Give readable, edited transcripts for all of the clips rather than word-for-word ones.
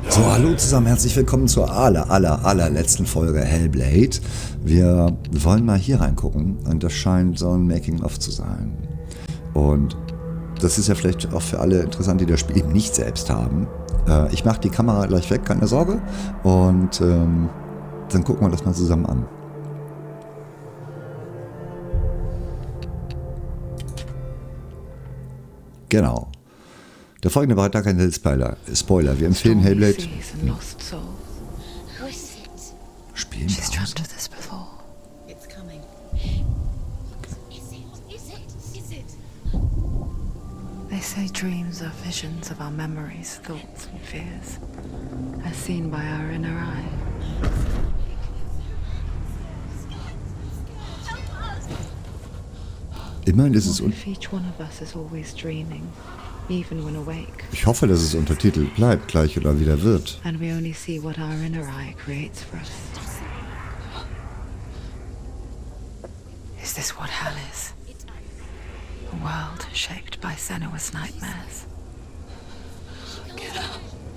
So, hallo zusammen, herzlich willkommen zur allerletzten Folge Hellblade. Wir wollen mal hier reingucken und das scheint so ein Making-of zu sein. Und das ist ja vielleicht auch für alle interessant, die das Spiel eben nicht selbst haben. Ich mache die Kamera gleich weg, keine Sorge. Und dann gucken wir das mal zusammen an. Genau. Der folgende Beitrag enthält Spoiler. Wir empfehlen Hellblade. Spielen wir aus. They say dreams are visions of our memories, thoughts and fears, as seen by our inner eye. Immerhin ist es Each one of us is always dreaming, even when awake. Ich hoffe, dass es untertitelt bleibt, gleich oder wieder wird. And we only see what our inner eye creates for us. Is this what hell is? A world shaped by Senua's nightmares.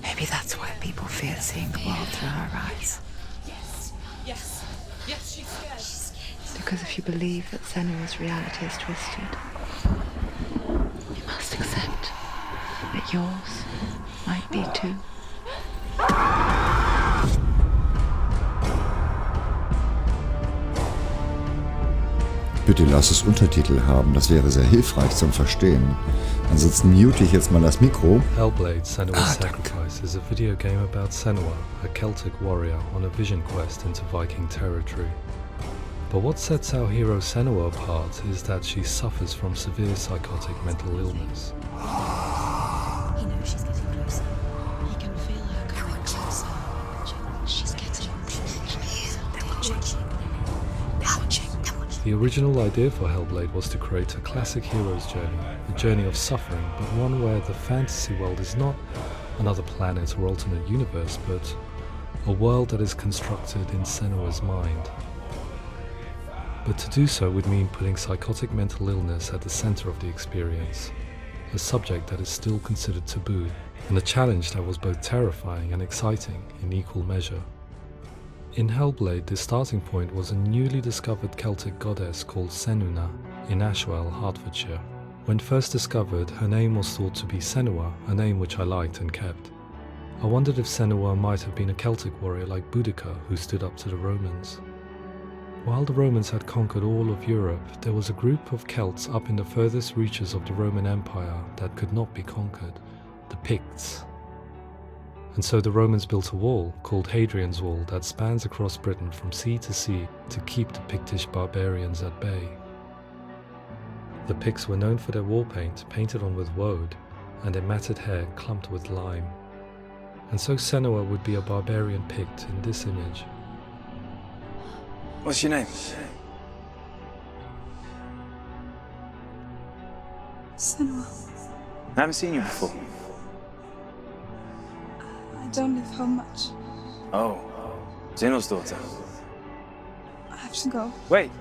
Maybe that's why people fear seeing the world through her eyes. Yes, she's scared. Because if you believe that Senua's reality is twisted, you must accept that yours might be too. Bitte lass es Untertitel haben, das wäre sehr hilfreich zum Verstehen. Ansonsten mute ich jetzt mal das Mikro. Hellblade Senua's Sacrifice is a video game about Senua, a Celtic warrior on a vision quest into Viking territory. But what sets our hero Senua apart is that she suffers from severe psychotic mental illness. He knows she's getting closer. He can feel her coming closer. She's getting closer. They're watching. The original idea for Hellblade was to create a classic hero's journey, a journey of suffering, but one where the fantasy world is not another planet or alternate universe, but a world that is constructed in Senua's mind. But to do so would mean putting psychotic mental illness at the center of the experience, a subject that is still considered taboo, and a challenge that was both terrifying and exciting in equal measure. In Hellblade, the starting point was a newly discovered Celtic goddess called Senua in Ashwell, Hertfordshire. When first discovered, her name was thought to be Senua, a name which I liked and kept. I wondered if Senua might have been a Celtic warrior like Boudica who stood up to the Romans. While the Romans had conquered all of Europe, there was a group of Celts up in the furthest reaches of the Roman Empire that could not be conquered, the Picts. And so the Romans built a wall, called Hadrian's Wall, that spans across Britain from sea to sea to keep the Pictish barbarians at bay. The Picts were known for their war paint, painted on with woad, and their matted hair clumped with lime. And so Senua would be a barbarian Pict in this image. What's your name? Senua. I haven't seen you before. I don't live home much. Oh, Zenua's daughter. I have to go. Wait!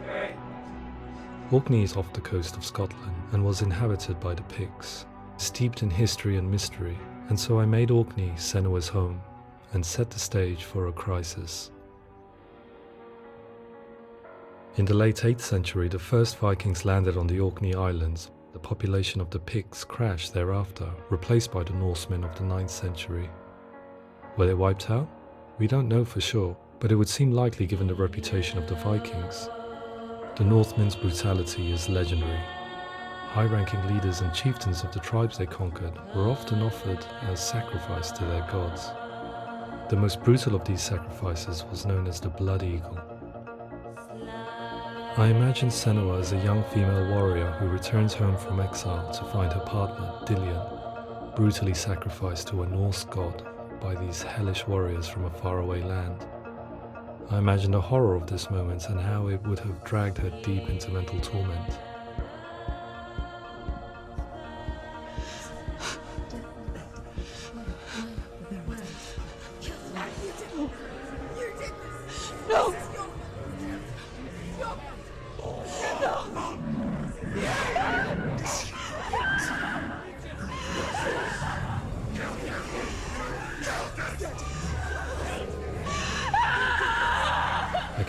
Orkney is off the coast of Scotland and was inhabited by the Picts, steeped in history and mystery, and so I made Orkney Senua's home and set the stage for a crisis. In the late 8th century, the first Vikings landed on the Orkney Islands. The population of the Picts crashed thereafter, replaced by the Norsemen of the 9th century. Were they wiped out? We don't know for sure, but it would seem likely given the reputation of the Vikings. The Northmen's brutality is legendary. High-ranking leaders and chieftains of the tribes they conquered were often offered as sacrifice to their gods. The most brutal of these sacrifices was known as the Blood Eagle. I imagine Senua as a young female warrior who returns home from exile to find her partner, Dillion, brutally sacrificed to a Norse god by these hellish warriors from a faraway land. I imagine the horror of this moment and how it would have dragged her deep into mental torment. No!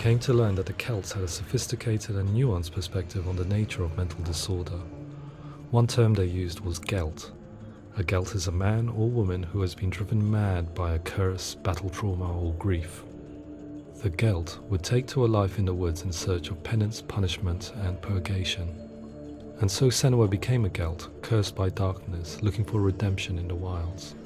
came to learn that the Celts had a sophisticated and nuanced perspective on the nature of mental disorder. One term they used was Gelt. A Gelt is a man or woman who has been driven mad by a curse, battle trauma, or grief. The Gelt would take to a life in the woods in search of penance, punishment, and purgation. And so Senua became a Gelt, cursed by darkness, looking for redemption in the wilds.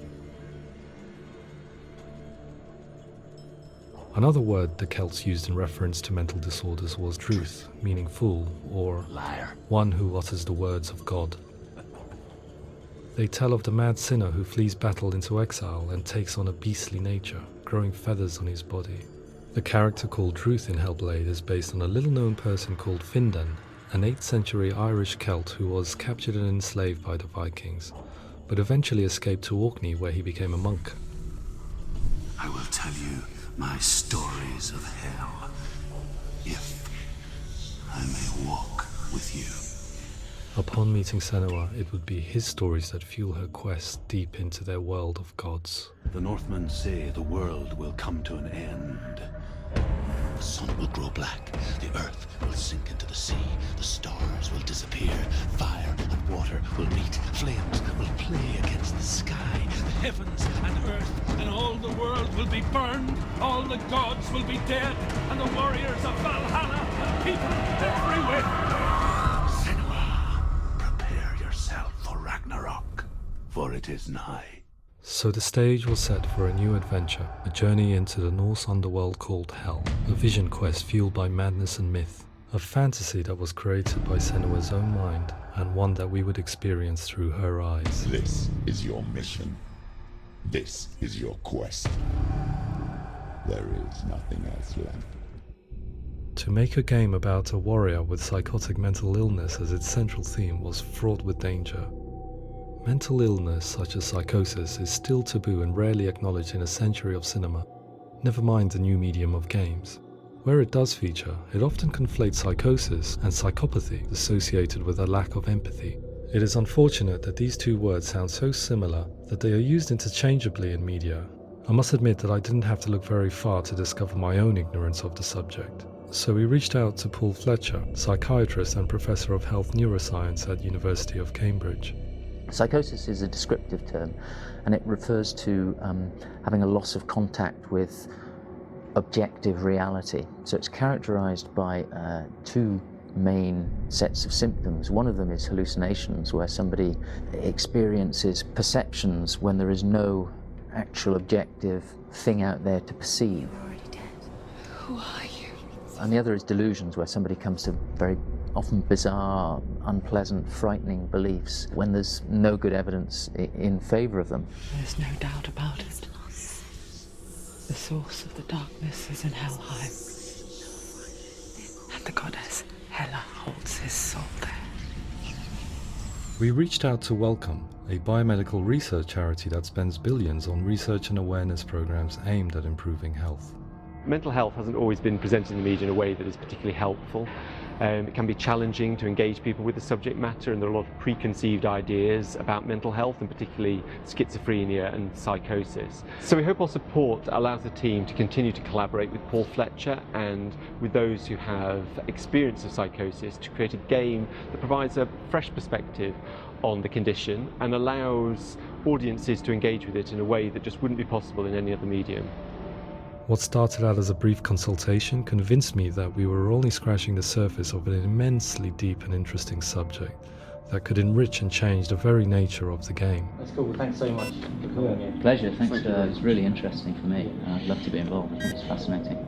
Another word the Celts used in reference to mental disorders was truth, meaning fool, or liar, one who utters the words of God. They tell of the mad sinner who flees battle into exile and takes on a beastly nature, growing feathers on his body. The character called Truth in Hellblade is based on a little-known person called Findan, an 8th century Irish Celt who was captured and enslaved by the Vikings, but eventually escaped to Orkney where he became a monk. I will tell you my stories of hell, if I may walk with you. Upon meeting Senua, it would be his stories that fuel her quest deep into their world of gods. The Northmen say the world will come to an end. The sun will grow black, the earth will sink into the sea, the stars will disappear, fire and water will meet, flames will play against the sky, the heavens and earth and all the world will be burned, all the gods will be dead, and the warriors of Valhalla and people everywhere. Senua, prepare yourself for Ragnarok, for it is nigh. So the stage was set for a new adventure, a journey into the Norse underworld called Hell, a vision quest fueled by madness and myth, a fantasy that was created by Senua's own mind, and one that we would experience through her eyes. This is your mission. This is your quest. There is nothing else left. To make a game about a warrior with psychotic mental illness as its central theme was fraught with danger. Mental illness, such as psychosis, is still taboo and rarely acknowledged in a century of cinema, never mind the new medium of games. Where it does feature, it often conflates psychosis and psychopathy associated with a lack of empathy. It is unfortunate that these two words sound so similar that they are used interchangeably in media. I must admit that I didn't have to look very far to discover my own ignorance of the subject. So we reached out to Paul Fletcher, psychiatrist and professor of health neuroscience at University of Cambridge. Psychosis is a descriptive term, and it refers to having a loss of contact with objective reality. So it's characterized by two main sets of symptoms. One of them is hallucinations, where somebody experiences perceptions when there is no actual objective thing out there to perceive. You're already dead. Who are you? And the other is delusions, where somebody comes to very often bizarre, unpleasant, frightening beliefs when there's no good evidence in favor of them. There's no doubt about it. The source of the darkness is in Helheim. And the goddess Hela holds his soul there. We reached out to Welcome, a biomedical research charity that spends billions on research and awareness programs aimed at improving health. Mental health hasn't always been presented in the media in a way that is particularly helpful. It can be challenging to engage people with the subject matter, and there are a lot of preconceived ideas about mental health, and particularly schizophrenia and psychosis. So we hope our support allows the team to continue to collaborate with Paul Fletcher and with those who have experience of psychosis to create a game that provides a fresh perspective on the condition and allows audiences to engage with it in a way that just wouldn't be possible in any other medium. What started out as a brief consultation convinced me that we were only scratching the surface of an immensely deep and interesting subject that could enrich and change the very nature of the game. That's cool. Thanks so much for coming here. Pleasure. Thanks. It's really interesting for me. I'd love to be involved. I think it's fascinating.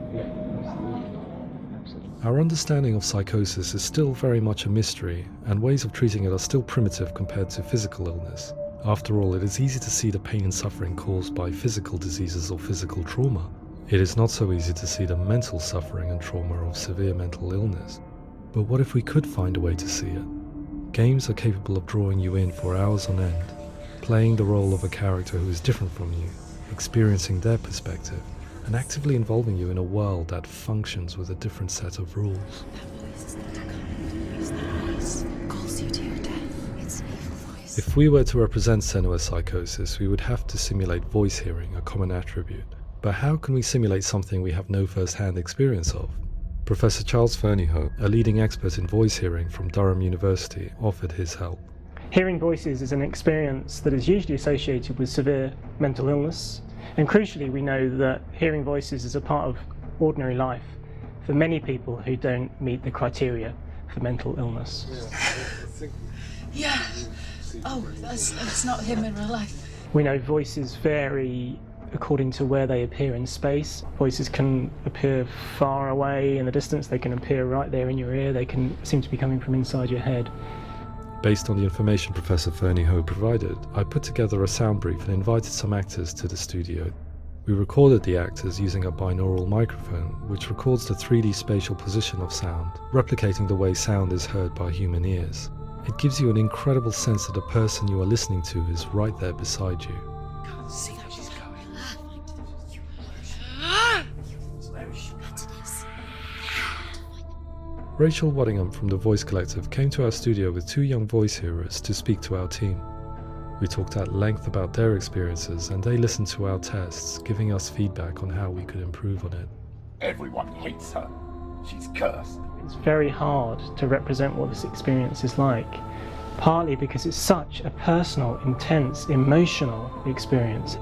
Absolutely. Our understanding of psychosis is still very much a mystery, and ways of treating it are still primitive compared to physical illness. After all, it is easy to see the pain and suffering caused by physical diseases or physical trauma. It is not so easy to see the mental suffering and trauma of severe mental illness. But what if we could find a way to see it? Games are capable of drawing you in for hours on end, playing the role of a character who is different from you, experiencing their perspective, and actively involving you in a world that functions with a different set of rules. If we were to represent Senua's psychosis, we would have to simulate voice hearing, a common attribute. But how can we simulate something we have no first-hand experience of? Professor Charles Fernyhough, a leading expert in voice hearing from Durham University, offered his help. Hearing voices is an experience that is usually associated with severe mental illness, and crucially we know that hearing voices is a part of ordinary life for many people who don't meet the criteria for mental illness. Yeah. Oh, that's not him in real life. We know voices vary according to where they appear in space. Voices can appear far away in the distance, they can appear right there in your ear, they can seem to be coming from inside your head. Based on the information Professor Fernyhough provided, I put together a sound brief and invited some actors to the studio. We recorded the actors using a binaural microphone, which records the 3D spatial position of sound, replicating the way sound is heard by human ears. It gives you an incredible sense that the person you are listening to is right there beside you. Can't see how she's going. Rachel Waddingham from the Voice Collective came to our studio with 2 young voice hearers to speak to our team. We talked at length about their experiences and they listened to our tests, giving us feedback on how we could improve on it. Everyone hates her. She's cursed. It's very hard to represent what this experience is like, partly because it's such a personal, intense, emotional experience.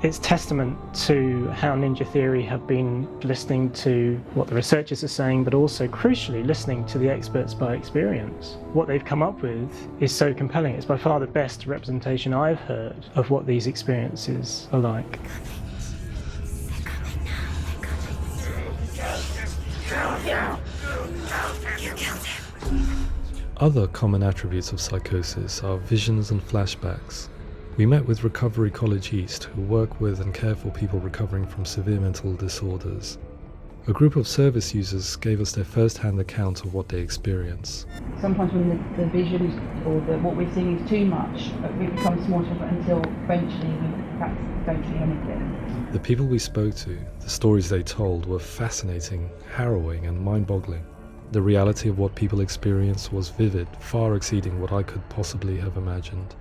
It's testament to how Ninja Theory have been listening to what the researchers are saying, but also crucially listening to the experts by experience. What they've come up with is so compelling. It's by far the best representation I've heard of what these experiences are like. Other common attributes of psychosis are visions and flashbacks. We met with Recovery College East, who work with and care for people recovering from severe mental disorders. A group of service users gave us their first-hand account of what they experience. Sometimes when the visions or what we're seeing is too much, we become small until eventually we perhaps don't see anything. The people we spoke to, the stories they told, were fascinating, harrowing and mind-boggling. The reality of what people experienced was vivid, far exceeding what I could possibly have imagined.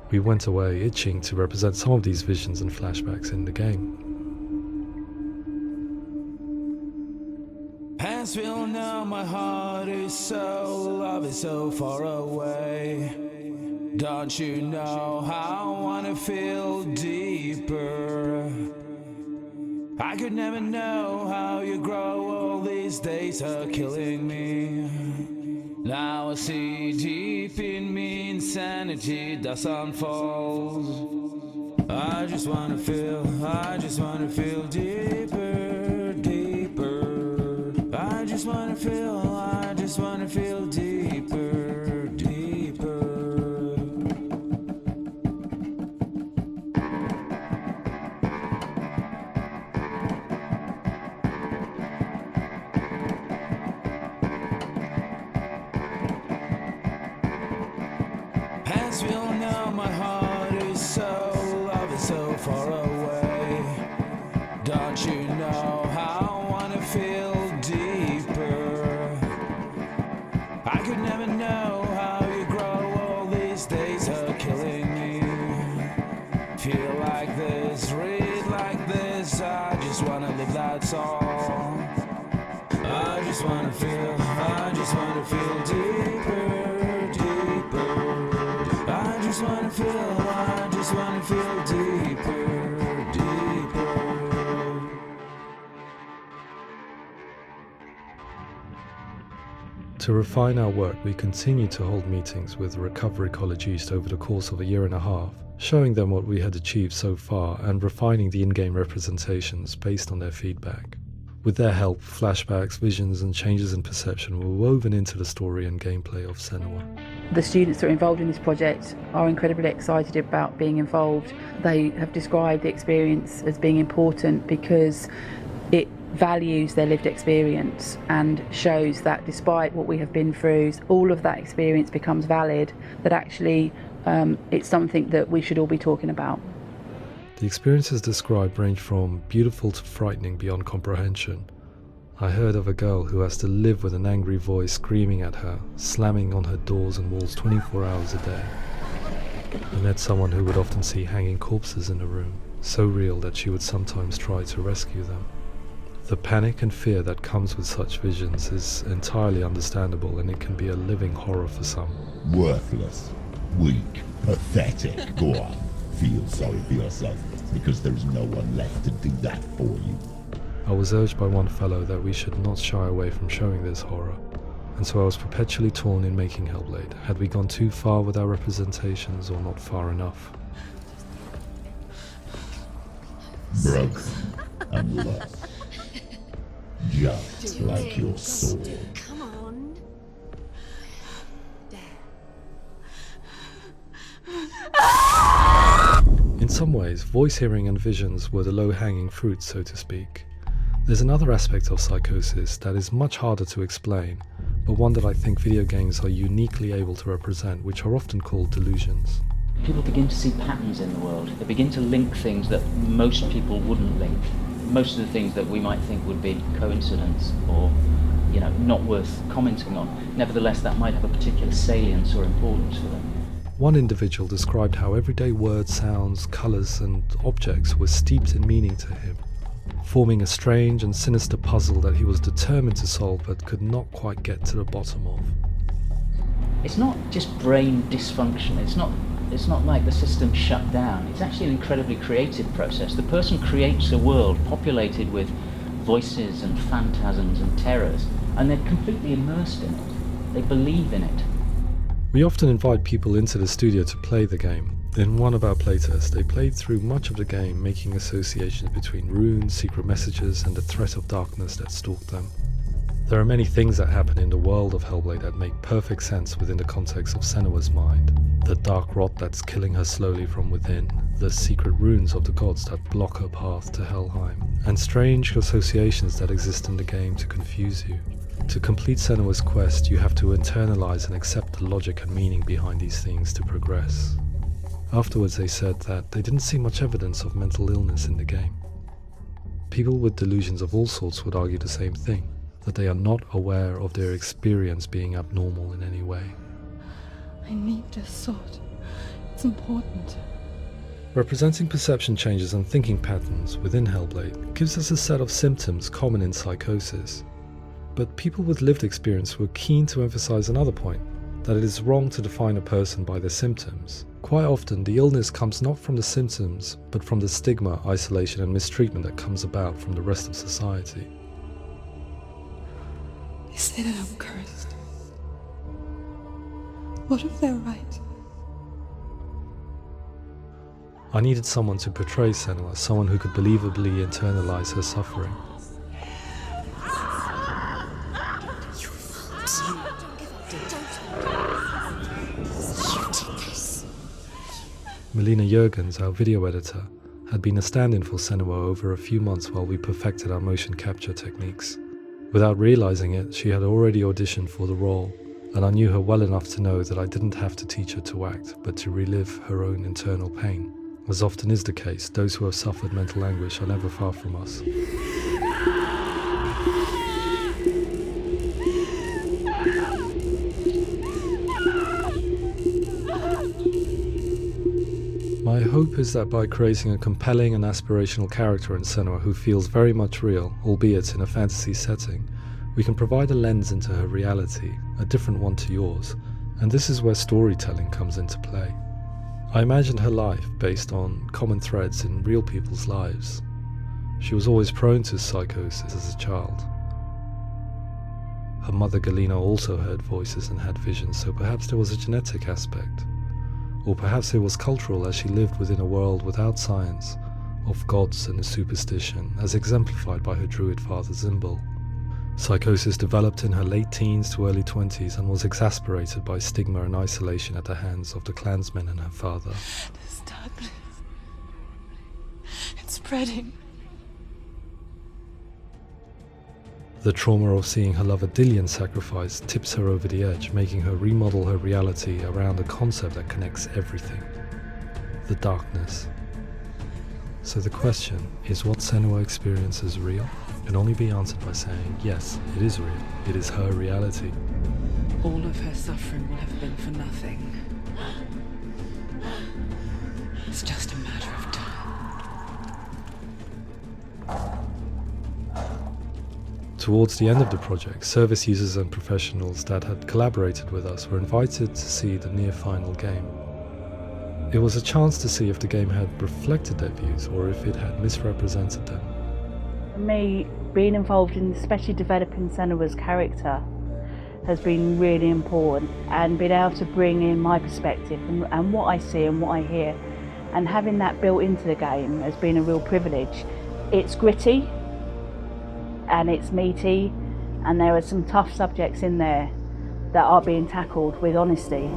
We went away itching to represent some of these visions and flashbacks in the game. Hands will know my heart is so, love is so far away. Don't you know how I wanna feel deeper? I could never know how you grow, all these days are killing me. Now I see deep in me insanity does unfold. I just wanna feel deeper, deeper. I just wanna feel deeper, deeper. Hands will know my heart is so, love is so far away. Don't you know how I wanna feel deeper? I could never know how you grow, all these days are killing me. Feel like this, read like this, I just wanna live, that's all. I just wanna feel deeper, deeper. I just wanna feel deeper, deeper. To refine our work, we continue to hold meetings with Recovery College East over the course of a year and a half, showing them what we had achieved so far and refining the in-game representations based on their feedback. With their help, flashbacks, visions and changes in perception were woven into the story and gameplay of Senua. The students that are involved in this project are incredibly excited about being involved. They have described the experience as being important because it values their lived experience and shows that despite what we have been through, all of that experience becomes valid, that actually it's something that we should all be talking about. The experiences described range from beautiful to frightening beyond comprehension. I heard of a girl who has to live with an angry voice screaming at her, slamming on her doors and walls 24 hours a day. I met someone who would often see hanging corpses in a room, so real that she would sometimes try to rescue them. The panic and fear that comes with such visions is entirely understandable, and it can be a living horror for some. Worthless, weak, pathetic. Go on, feel sorry for yourself, because there is no one left to do that for you. I was urged by one fellow that we should not shy away from showing this horror, and so I was perpetually torn in making Hellblade. Had we gone too far with our representations, or not far enough? Broken and lost. Just like your sword. Come on. In some ways, voice hearing and visions were the low-hanging fruit, so to speak. There's another aspect of psychosis that is much harder to explain, but one that I think video games are uniquely able to represent, which are often called delusions. People begin to see patterns in the world. They begin to link things that most people wouldn't link. Most of the things that we might think would be coincidence or, not worth commenting on. Nevertheless, that might have a particular salience or importance for them. One individual described how everyday words, sounds, colours and objects were steeped in meaning to him, forming a strange and sinister puzzle that he was determined to solve but could not quite get to the bottom of. It's not just brain dysfunction. It's not like the system shut down. It's actually an incredibly creative process. The person creates a world populated with voices and phantasms and terrors, and they're completely immersed in it. They believe in it. We often invite people into the studio to play the game. In one of our playtests, they played through much of the game, making associations between runes, secret messages, and the threat of darkness that stalked them. There are many things that happen in the world of Hellblade that make perfect sense within the context of Senua's mind. The dark rot that's killing her slowly from within, the secret runes of the gods that block her path to Helheim, and strange associations that exist in the game to confuse you. To complete Senua's quest, you have to internalize and accept the logic and meaning behind these things to progress. Afterwards they said that they didn't see much evidence of mental illness in the game. People with delusions of all sorts would argue the same thing, that they are not aware of their experience being abnormal in any way. I need this sword. It's important. Representing perception changes and thinking patterns within Hellblade gives us a set of symptoms common in psychosis. But people with lived experience were keen to emphasize another point, that it is wrong to define a person by their symptoms. Quite often, the illness comes not from the symptoms, but from the stigma, isolation and mistreatment that comes about from the rest of society. They say that I'm cursed. What if they're right? I needed someone to portray Senua, someone who could believably internalize her suffering. Melina Jurgens, our video editor, had been a stand-in for Senua over a few months while we perfected our motion capture techniques. Without realizing it, she had already auditioned for the role, and I knew her well enough to know that I didn't have to teach her to act, but to relive her own internal pain. As often is the case, those who have suffered mental anguish are never far from us. My hope is that by creating a compelling and aspirational character in Senua who feels very much real, albeit in a fantasy setting, we can provide a lens into her reality, a different one to yours, and this is where storytelling comes into play. I imagined her life based on common threads in real people's lives. She was always prone to psychosis as a child. Her mother Galina also heard voices and had visions, so perhaps there was a genetic aspect. Or perhaps it was cultural, as she lived within a world without science, of gods and a superstition, as exemplified by her druid father Zimble. Psychosis developed in her late teens to early 20s and was exasperated by stigma and isolation at the hands of the clansmen and her father. This darkness. It's spreading. The trauma of seeing her lover Dillian sacrificed tips her over the edge, making her remodel her reality around a concept that connects everything: the darkness. So the question, is what Senua experiences real? Can only be answered by saying, yes, it is real. It is her reality. All of her suffering will have been for nothing. It's just a matter of time. Towards the end of the project, service users and professionals that had collaborated with us were invited to see the near-final game. It was a chance to see if the game had reflected their views or if it had misrepresented them. For me, being involved in especially developing Senua's character has been really important, and being able to bring in my perspective and what I see and what I hear, and having that built into the game has been a real privilege. It's gritty and it's meaty, and there are some tough subjects in there that are being tackled with honesty.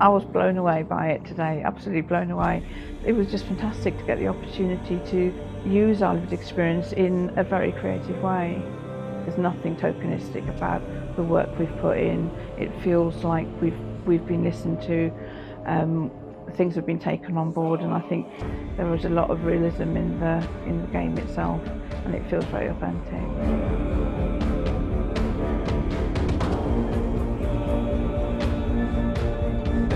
I was blown away by it today, absolutely blown away. It was just fantastic to get the opportunity to use our lived experience in a very creative way. There's nothing tokenistic about the work we've put in. It feels like we've been listened to, things have been taken on board, and I think there was a lot of realism in the game itself, and it feels very authentic.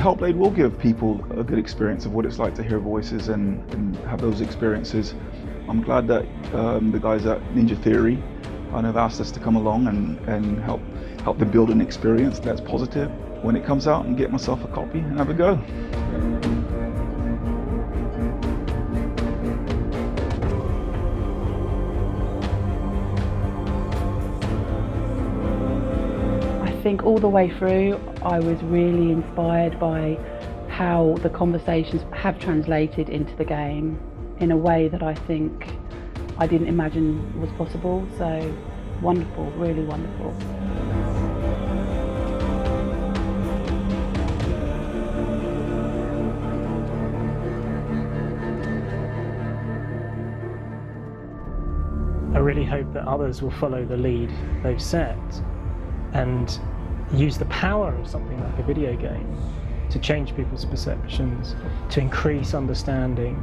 HELLBLADE will give people a good experience of what it's like to hear voices and have those experiences. I'm glad that the guys at Ninja Theorie have asked us to come along and help them build an experience that's positive when it comes out, and get myself a copy and have a go. I think all the way through I was really inspired by how the conversations have translated into the game in a way that I think I didn't imagine was possible. So wonderful, really wonderful. I really hope that others will follow the lead they've set and use the power of something like a video game to change people's perceptions, to increase understanding,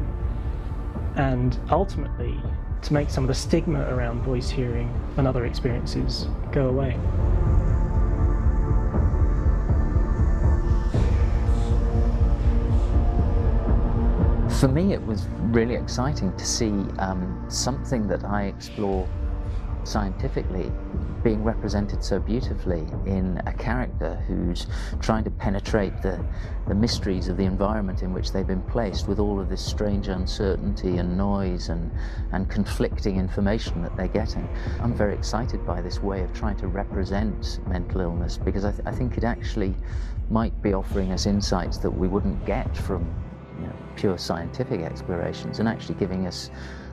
and ultimately to make some of the stigma around voice hearing and other experiences go away. For me, it was really exciting to see something that I explore scientifically being represented so beautifully in a character who's trying to penetrate the mysteries of the environment in which they've been placed, with all of this strange uncertainty and noise and conflicting information that they're getting. I'm very excited by this way of trying to represent mental illness, because I think it actually might be offering us insights that we wouldn't get from pure scientific explorations, and actually giving us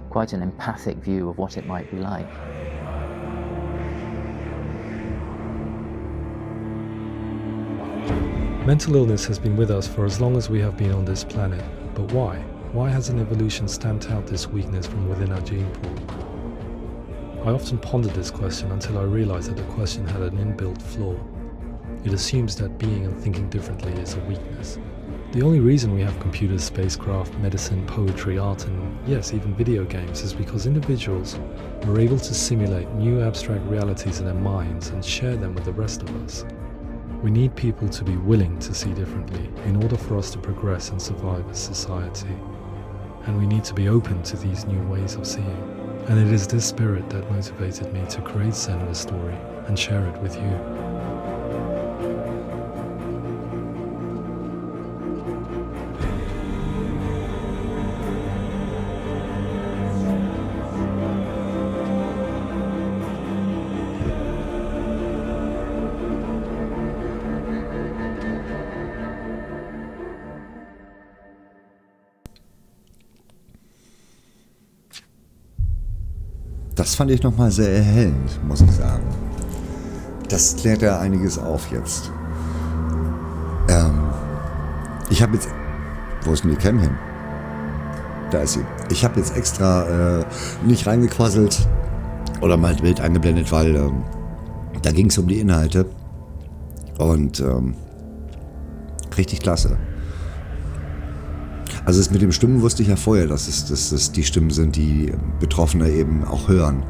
quite an empathic view of what it might be like. Mental illness has been with us for as long as we have been on this planet, but why? Why hasn't evolution stamped out this weakness from within our gene pool? I often pondered this question until I realized that the question had an inbuilt flaw. It assumes that being and thinking differently is a weakness. The only reason we have computers, spacecraft, medicine, poetry, art, and yes, even video games is because individuals were able to simulate new abstract realities in their minds and share them with the rest of us. We need people to be willing to see differently in order for us to progress and survive as society. And we need to be open to these new ways of seeing. And it is this spirit that motivated me to create Senua's story and share it with you. Das fand ich nochmal sehr erhellend, muss ich sagen. Das klärt ja einiges auf jetzt. Ich habe jetzt... Wo ist denn die Cam hin? Da ist sie. Ich habe jetzt extra nicht reingequasselt oder mal Bild eingeblendet, weil da ging es um die Inhalte. Und richtig klasse. Also es mit den Stimmen wusste ich ja vorher, dass es die Stimmen sind, die Betroffene eben auch hören.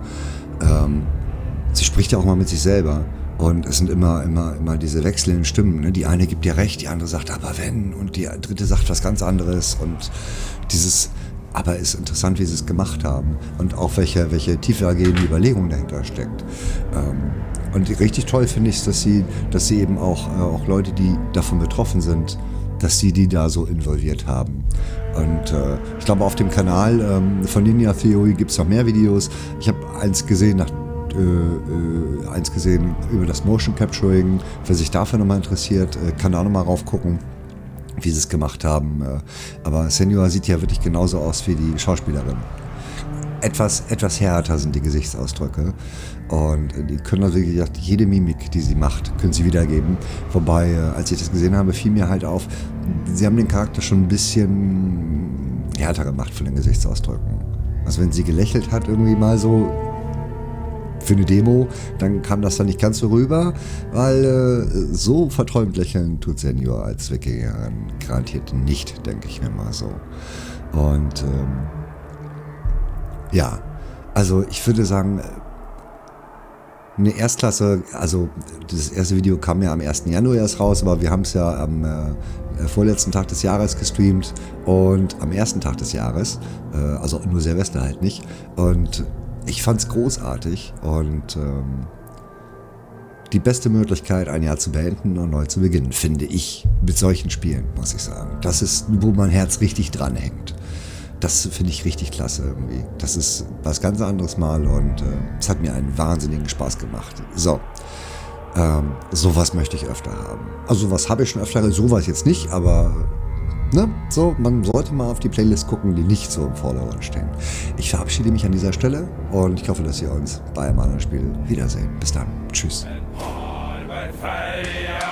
Sie spricht ja auch mal mit sich selber Und es sind immer diese wechselnden Stimmen. Ne? Die eine gibt dir recht, die andere sagt, aber wenn. Und die dritte sagt was ganz anderes. Und aber ist interessant, wie sie es gemacht haben. Und auch welche tiefergehende Überlegung dahinter steckt. Und richtig toll finde ich es, dass sie eben auch Leute, die davon betroffen sind, dass sie die da so involviert haben. Und ich glaube, auf dem Kanal von Ninja Theorie gibt es noch mehr Videos. Ich habe eins gesehen über das Motion Capturing. Wer sich dafür nochmal interessiert, kann da nochmal raufgucken, wie sie es gemacht haben. Aber Senua sieht ja wirklich genauso aus wie die Schauspielerin. Etwas härter sind die Gesichtsausdrücke. Und die können also, wie gesagt, jede Mimik, die sie macht, können sie wiedergeben. Wobei, als ich das gesehen habe, fiel mir halt auf, sie haben den Charakter schon ein bisschen härter gemacht von den Gesichtsausdrücken. Also wenn sie gelächelt hat, irgendwie mal so für eine Demo, dann kam das dann nicht ganz so rüber, weil so verträumt lächeln tut Senua als Wikingerin garantiert nicht, denke ich mir mal so. Und ja, also ich würde sagen, eine Erstklasse, also das erste Video kam ja am 1. Januar erst raus, aber wir haben es ja am vorletzten Tag des Jahres gestreamt und am ersten Tag des Jahres, also nur Silvester halt nicht. Und ich fand es großartig und die beste Möglichkeit, ein Jahr zu beenden und neu zu beginnen, finde ich, mit solchen Spielen, muss ich sagen. Das ist, wo mein Herz richtig dranhängt. Das finde ich richtig klasse irgendwie. Das ist was ganz anderes mal und es hat mir einen wahnsinnigen Spaß gemacht. So, sowas möchte ich öfter haben. Also sowas habe ich schon öfter, sowas jetzt nicht, aber ne, so, man sollte mal auf die Playlist gucken, die nicht so im Vordergrund stehen. Ich verabschiede mich an dieser Stelle und ich hoffe, dass wir uns bei einem anderen Spiel wiedersehen. Bis dann. Tschüss. Failure.